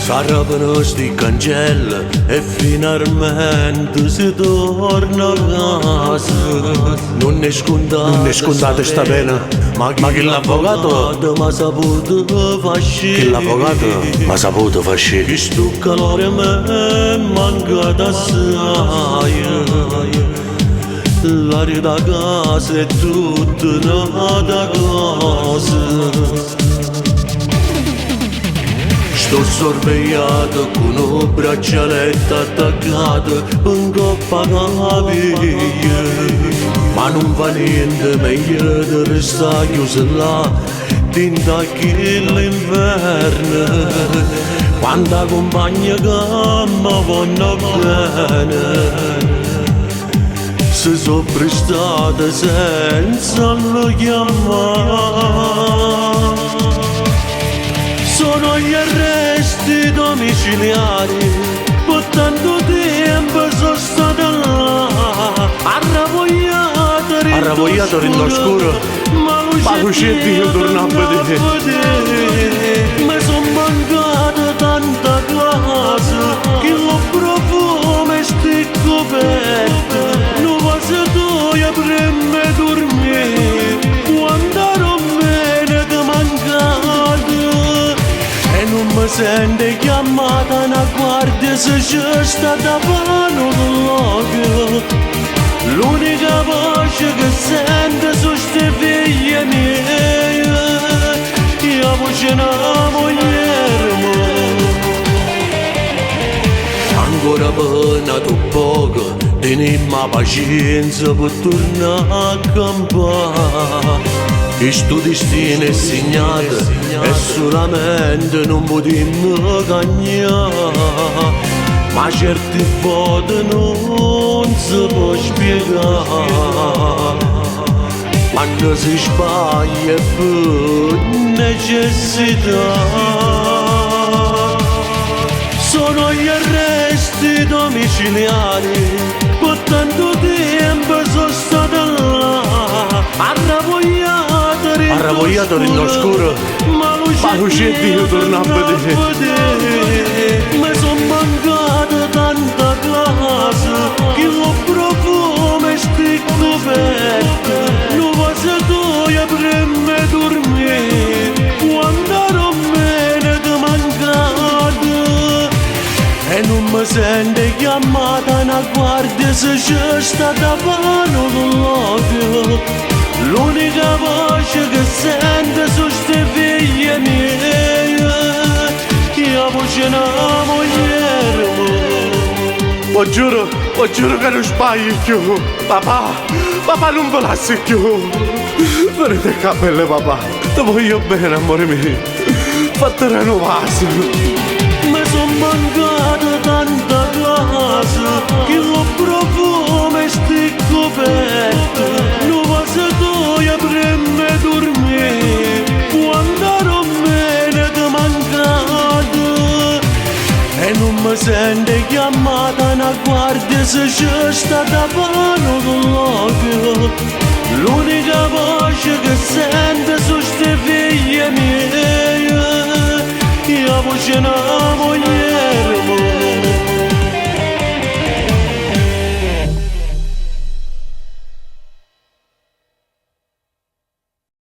S'arrapano sti cancelli e finalmente si torna a casa. Non è scontata sta pena, ma che l'avvocato m'ha saputo fascire. Che l'avvocato m'ha saputo fascire. Che sto calore m'è mancato assai. L'aria da casa è tutta un'altra cosa. Sto sorvegliato con un braccialetto attaccato in coppa caviglia. Ma non fa niente, meglio di restare chiuso là dentro che l'inverno. Quanta compagna che mi vanno bene si sono prestate senza lo chiamare. Sono gli arresti domiciliari, per tanto tempo sono stata là, arravogliato nell'oscuro, ma luce Dio torna a vedere. Mi son mancata tanta casa, che lo profumo e sti coperti, non passatoia per me dormire, quando ero bene che mancata. Non mi sente chiamata una guardia se c'è stata mano con l'unica voce che sente su ste figlie mie, la voce della moglie. Ancora pena tu poco, tenimmo pazienza per tornare a campare. Che sto destino è segnato e solamente non potremmo cagnare, ma certe volte non si può spiegare. Quando si sbaglia è per necessità. Sono gli arresti domiciliari, per tanto tempo sono stata là, arravogliato nell'oscuro, ma luce Dio torna a vedere. Mi son mancata tanta casa, che lo profumo e sti coperti, non passatoia per me dormire, quando ero bene che mancata. E non mi sente chiamata una guardia se c'è stata mano con l'odio. L'unica voce che sente su ste figlie mie, la voce della moglie. Lo giuro che non sbaglio più. Papà non ve lasci più. Venite qua belle papà, ti voglio bene amore mio, fate rinnovare. Mi son mancata tanta casa, che lo profumo e sti coperti, non passatoia per me dormire, quando ero bene che mancata. E non mi sente chiamata una guardia se c'è stata mano con l'odio. L'unica voce che sente su ste figlie mie, la voce della moglie.